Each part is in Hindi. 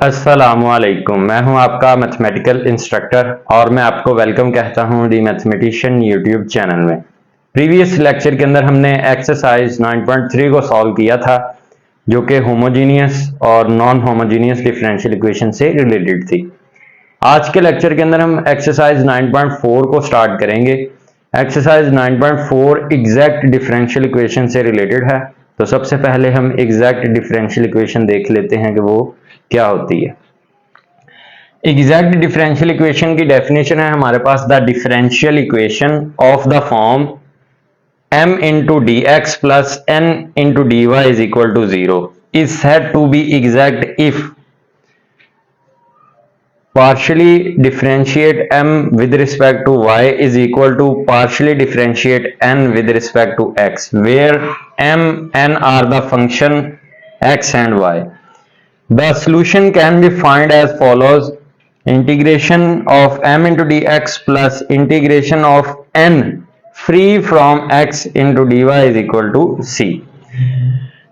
अस्सलामुअलैकुम। मैं हूं आपका मैथमेटिकल इंस्ट्रक्टर और मैं आपको वेलकम कहता हूं दी मैथमेटिशियन यूट्यूब चैनल में। प्रीवियस लेक्चर के अंदर हमने एक्सरसाइज 9.3 को सॉल्व किया था, जो कि होमोजीनियस और नॉन होमोजीनियस डिफरेंशियल इक्वेशन से रिलेटेड थी। आज के लेक्चर के अंदर हम एक्सरसाइज 9.4 को स्टार्ट करेंगे। एक्सरसाइज 9.4 एग्जैक्ट डिफरेंशियल इक्वेशन से रिलेटेड है। तो सबसे पहले हम एग्जैक्ट डिफरेंशियल इक्वेशन देख लेते हैं कि वो क्या होती है। एग्जैक्ट डिफरेंशियल इक्वेशन की डेफिनेशन है हमारे पास, the differential equation of the form m into d x plus n into d y is equal to 0 is said to be exact if partially differentiate m with respect to y is equal to partially differentiate n with respect to x, where m n are the function x and y. The solution can be found as follows: integration of m into dx plus integration of n free from x into dy is equal to c.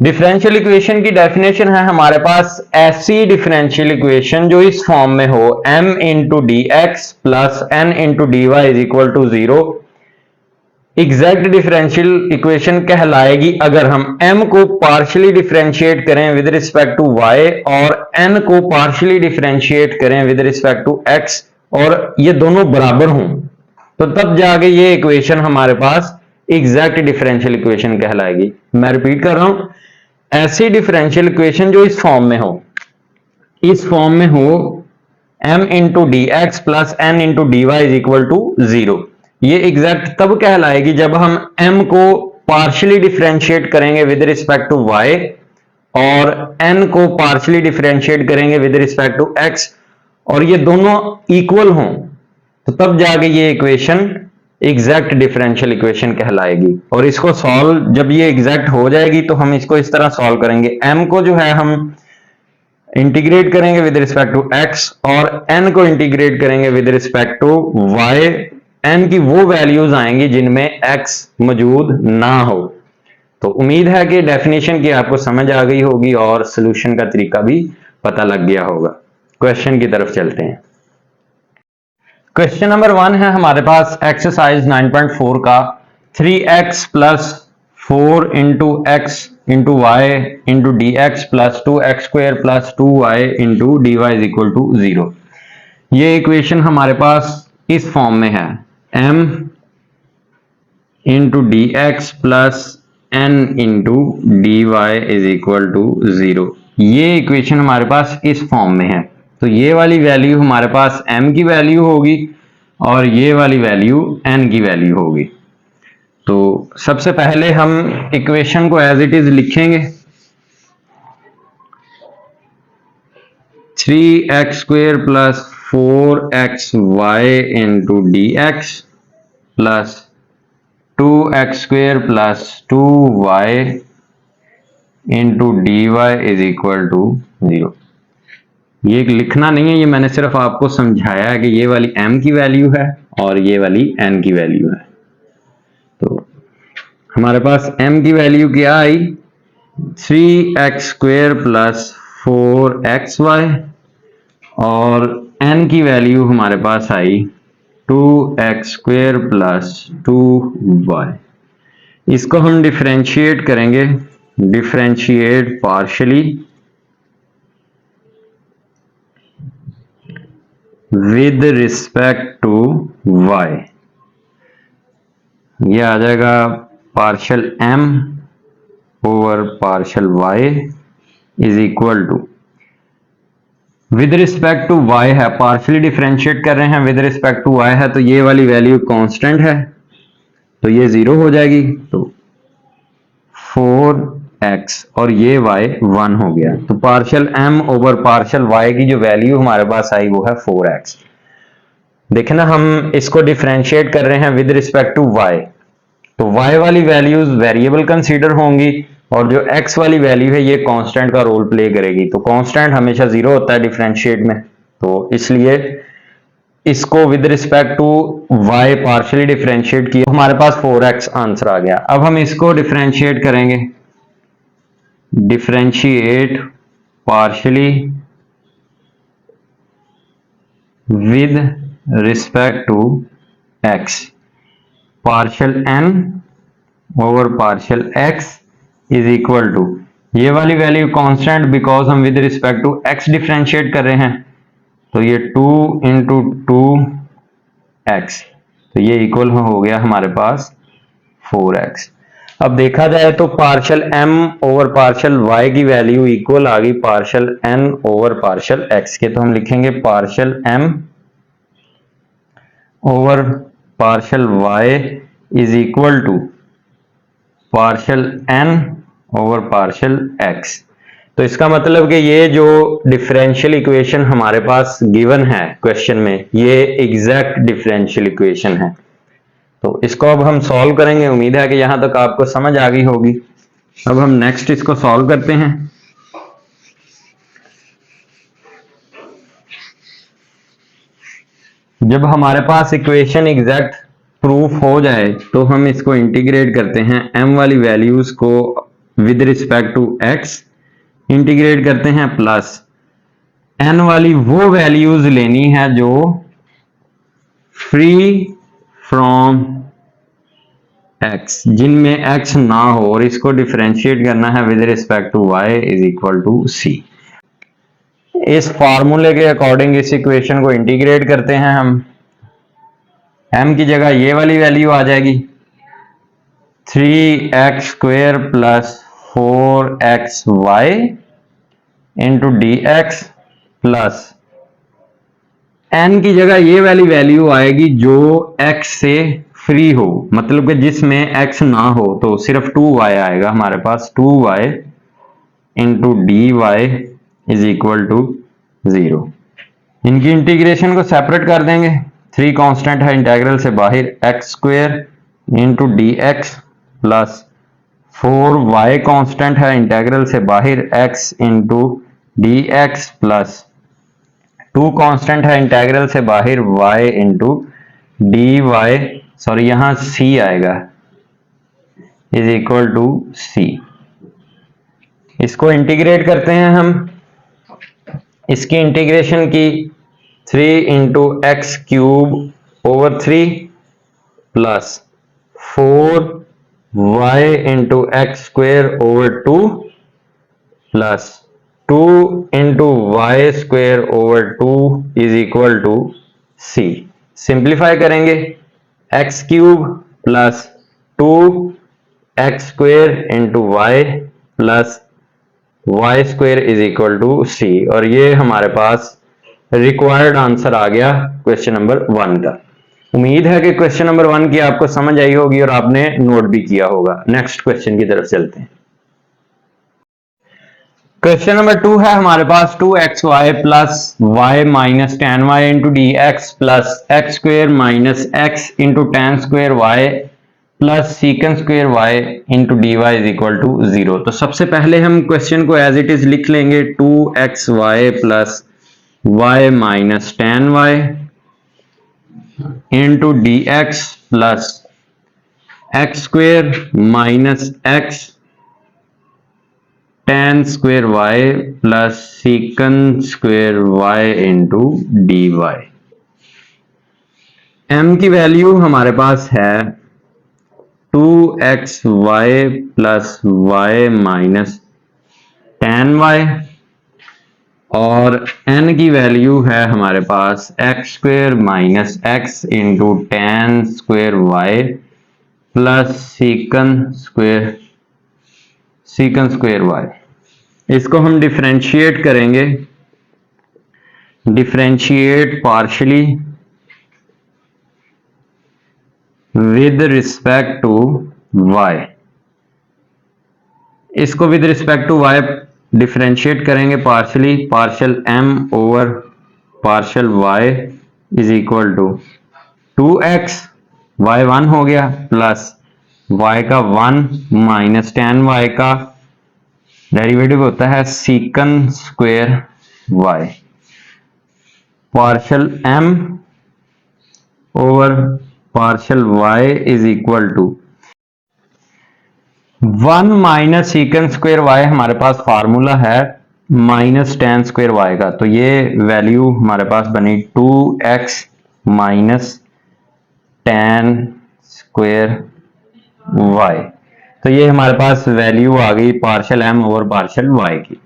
Differential equation की डेफिनेशन है हमारे पास ऐसी डिफरेंशियल इक्वेशन जो इस फॉर्म में हो m into d x plus n into d y is equal to 0 exact differential equation कहलाएगी अगर हम m को पार्शियली डिफरेंशिएट करें विद रिस्पेक्ट टू y और n को पार्शियली डिफरेंशिएट करें विद रिस्पेक्ट टू x और ये दोनों बराबर हों, तो तब जाके ये इक्वेशन हमारे पास एग्जैक्ट डिफरेंशियल इक्वेशन कहलाएगी। मैं रिपीट कर रहा हूं, ऐसी डिफरेंशियल इक्वेशन जो इस फॉर्म में हो, इस फॉर्म में हो m into d x plus n into d y is equal to 0, ये एग्जैक्ट तब कहलाएगी जब हम m को पार्शियली डिफरेंशिएट करेंगे विद रिस्पेक्ट टू y और n को पार्शियली डिफरेंशिएट करेंगे विद रिस्पेक्ट टू x और ये दोनों इक्वल हों, तो तब जाके ये इक्वेशन एग्जैक्ट डिफरेंशियल इक्वेशन कहलाएगी। और इसको सॉल्व जब ये एग्जैक्ट हो जाएगी तो हम इसको इस तरह सॉल्व करेंगे, m को जो है हम इंटीग्रेट करेंगे विद रिस्पेक्ट टू x और n को इंटीग्रेट करेंगे with respect to y। n की वो वैल्यूज आएंगी जिनमें x मौजूद ना हो। तो उम्मीद है कि डेफिनेशन की आपको समझ आ गई होगी और सोल्यूशन का तरीका भी पता लग गया होगा। क्वेश्चन की तरफ चलते हैं। क्वेश्चन नंबर 1 है हमारे पास एक्सरसाइज 9.4 का 3x plus 4 into x into y into d x plus 2x square plus 2y into d y is equal to 0। ये इक्वेशन हमारे पास इस फॉर्म में है m into d x plus n into d y is equal to 0। ये इक्वेशन हमारे पास इस फॉर्म में है, तो ये वाली वैल्यू हमारे पास m की वैल्यू होगी और ये वाली वैल्यू n की वैल्यू होगी। तो सबसे पहले हम इक्वेशन को एज इट इज लिखेंगे, 3x square plus 4xy into d x plus 2x square plus 2y into d y is equal to 0। ये लिखना नहीं है, ये मैंने सिर्फ आपको समझाया है कि ये वाली m की वैल्यू है और ये वाली n की वैल्यू है। तो हमारे पास m की वैल्यू क्या आई, 3x स्क्वेयर प्लस 4xy और n की वैल्यू हमारे पास आई 2x स्क्वेयर प्लस 2y। इसको हम डिफरेंशिएट करेंगे, differentiate partially with respect to y। ये आ जाएगा partial m over partial y is equal to, with respect to y है, पार्शियली डिफरेंशिएट कर रहे हैं विद रिस्पेक्ट टू y है, तो ये वाली वैल्यू कांस्टेंट है तो ये 0 हो जाएगी, तो 4x और ये y 1 हो गया। तो partial m over partial y की जो वैल्यू हमारे पास आई वो है 4x। देखना हम इसको डिफरेंशिएट कर रहे हैं विद रिस्पेक्ट टू y, तो y वाली वैल्यूज वेरिएबल कंसीडर होंगी और जो x वाली वैल्यू है ये कांस्टेंट का रोल प्ले करेगी। तो कांस्टेंट हमेशा 0 होता है डिफरेंशिएट में, तो इसलिए इसको with respect to y partially differentiate किया, हमारे पास 4x आंसर आ गया। अब हम इसको डिफरेंशिएट करेंगे, differentiate partially with respect to x, partial n over partial x is equal to, ये वाली वैल्यू कांस्टेंट बिकॉज हम with respect to x differentiate कर रहे हैं, तो ये 2 इंटू 2x, तो ये इक्वल हो गया हमारे पास 4x। अब देखा जाए तो partial m over partial y की वैल्यू इक्वल आ गई partial n over partial x के, तो हम लिखेंगे partial m over partial y is equal to partial n over partial x। तो इसका मतलब कि ये जो डिफरेंशियल इक्वेशन हमारे पास गिवन है क्वेश्चन में, ये एग्जैक्ट डिफरेंशियल इक्वेशन है। तो इसको अब हम सॉल्व करेंगे, उम्मीद है कि यहां तक आपको समझ आ गई होगी। अब हम नेक्स्ट इसको सॉल्व करते हैं। जब हमारे पास इक्वेशन एग्जैक्ट प्रूफ हो जाए तो हम इसको इंटीग्रेट करते हैं, m वाली वैल्यूज को with respect to x integrate करते हैं, प्लस n वाली वो वैल्यूज लेनी है जो फ्री फ्रॉम x, जिनमें x ना हो, और इसको डिफरेंशिएट करना है with respect to y is equal to c। इस फार्मूले के अकॉर्डिंग इस इक्वेशन को इंटीग्रेट करते हैं हम, m की जगह ये वाली वैल्यू आ जाएगी 3x square plus 4xy into dx, plus n की जगह ये वाली वैल्यू आएगी जो x से फ्री हो, मतलब कि जिसमें x ना हो, तो सिर्फ 2y आएगा हमारे पास, 2y into dy is equal to 0। इनकी इंटीग्रेशन को सेपरेट कर देंगे, 3 कांस्टेंट है इंटीग्रल से बाहर, x square into dx plus 4y constant है इंटीग्रल से बाहर, x into dx plus 2 constant है इंटीग्रल से बाहर, y इंटू dy, सॉरी यहां c आएगा, इज इक्वल टू c। इसको इंटीग्रेट करते हैं हम, इसकी इंटीग्रेशन की 3 into x cube over 3 plus 4y into x square over 2 plus 2 into y square over 2 is equal to c। Simplify करेंगे, x cube plus 2x square into y plus y square is equal to c, और ये हमारे पास रिक्वायर्ड आंसर आ गया क्वेश्चन नंबर 1 का। उम्मीद है कि क्वेश्चन नंबर 1 की आपको समझ आई होगी और आपने नोट भी किया होगा। नेक्स्ट क्वेश्चन की तरफ चलते हैं। क्वेश्चन नंबर 2 है हमारे पास 2xy plus y minus ten y into d x plus x square minus x into tan square y plus secant square y into d y is equal to 0। तो सबसे पहले हम क्वेश्चन को एज इट इज लिख लेंगे, 2xy plus y minus ten y into d x plus x square minus x tan square y plus secant square y into d y. m की वैल्यू हमारे पास है 2xy plus y minus ten y, और n की वैल्यू है हमारे पास x square minus x into tan square y plus secant square y. इसको हम डिफरेंशिएट करेंगे, differentiate partially with respect to y। इसको with respect to y differentiate करेंगे partially, partial m over partial y is equal to 2x, y 1 हो गया, प्लस y का 1 माइनस टेन y का डेरिवेटिव होता है secant square y, partial m over partial y is equal to 1 minus secant square y हमारे पास फार्मूला है माइनस टेन स्क्वेयर वाई का, तो ये वैल्यू हमारे पास बनी 2x minus tan square Y. तो ये हमारे पास वैल्यू आ गई partial m over partial y की।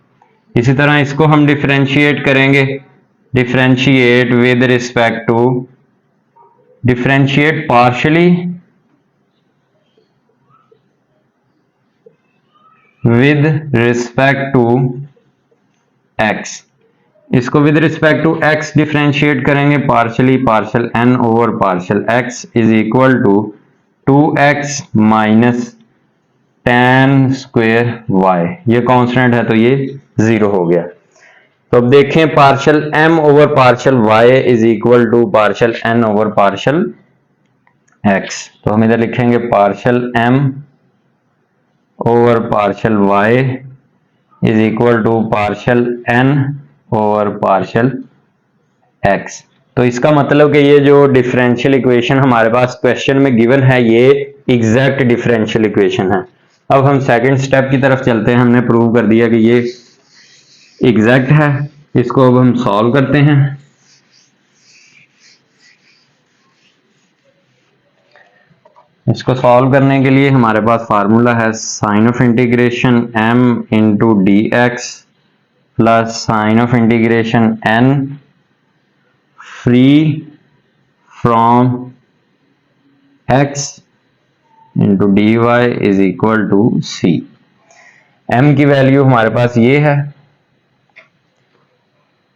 इसी तरह इसको हम डिफरेंशिएट करेंगे, differentiate with respect to, differentiate partially with respect to x। इसको with respect to x differentiate करेंगे, partially partial n over partial x is equal to 2x minus tan square y। ये कांस्टेंट है तो ये 0 हो गया। तो अब देखें partial m over partial y is equal to partial n over partial x। तो हम इधर लिखेंगे partial m over partial y is equal to partial n over partial x। तो इसका मतलब कि ये जो डिफरेंशियल इक्वेशन हमारे पास क्वेश्चन में गिवन है ये एग्जैक्ट डिफरेंशियल इक्वेशन है। अब हम सेकंड स्टेप की तरफ चलते हैं। हमने प्रूव कर दिया कि ये एग्जैक्ट है। इसको अब हम सॉल्व करते हैं। इसको सॉल्व करने के लिए हमारे पास फार्मूला है sign of integration m into d x plus sign of integration n free from x into d y is equal to c. m की वैल्यू हमारे पास ये है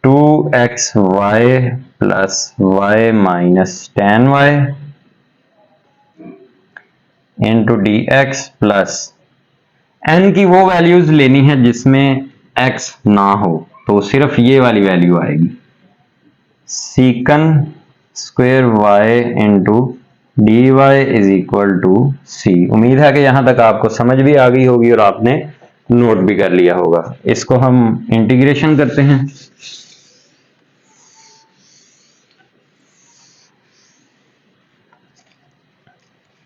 2xy plus y minus ten y into d x plus n की वो वैल्यूज लेनी है जिसमें x ना हो, तो सिर्फ ये वाली वैल्यू आएगी secant square y into d y is equal to c. उम्मीद है कि यहां तक आपको समझ भी आ गई होगी और आपने नोट भी कर लिया होगा। इसको हम इंटीग्रेशन करते हैं।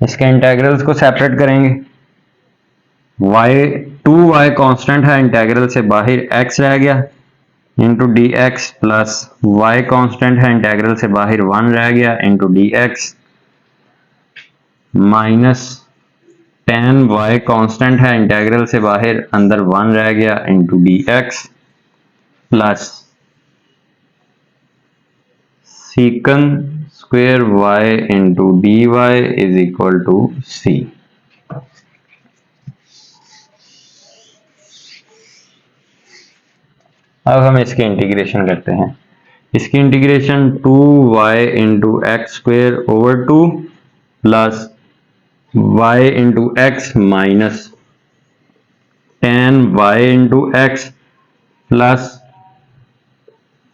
इसके इंटेग्रल्स को सेपरेट करेंगे। y कांस्टेंट है, इंटेग्रल से बाहर x रह गया into d x plus y constant है, इंटेग्रल से बाहर 1 रह गया into d x minus tan y constant है, इंटेग्रल से बाहर अंदर 1 रह गया into d x plus secant square y into d y is equal to c. अब हम इसकी इंटीग्रेशन करते हैं। इसकी integration 2y into x square over 2 plus y into x minus tan y into x plus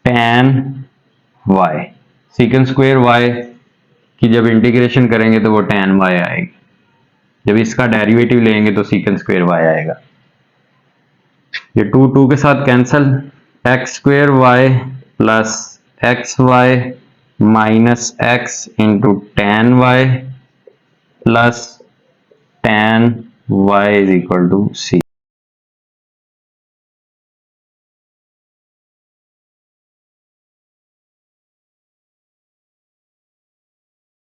ten y। सीकन square y की जब इंटीग्रेशन करेंगे तो वो टेन y आएगी, जब इसका डेरिवेटिव लेंगे तो सीकन स्क्वेयर y आएगा। ये 2 के साथ cancel, x square y plus x y minus x into ten y plus ten y is equal to C.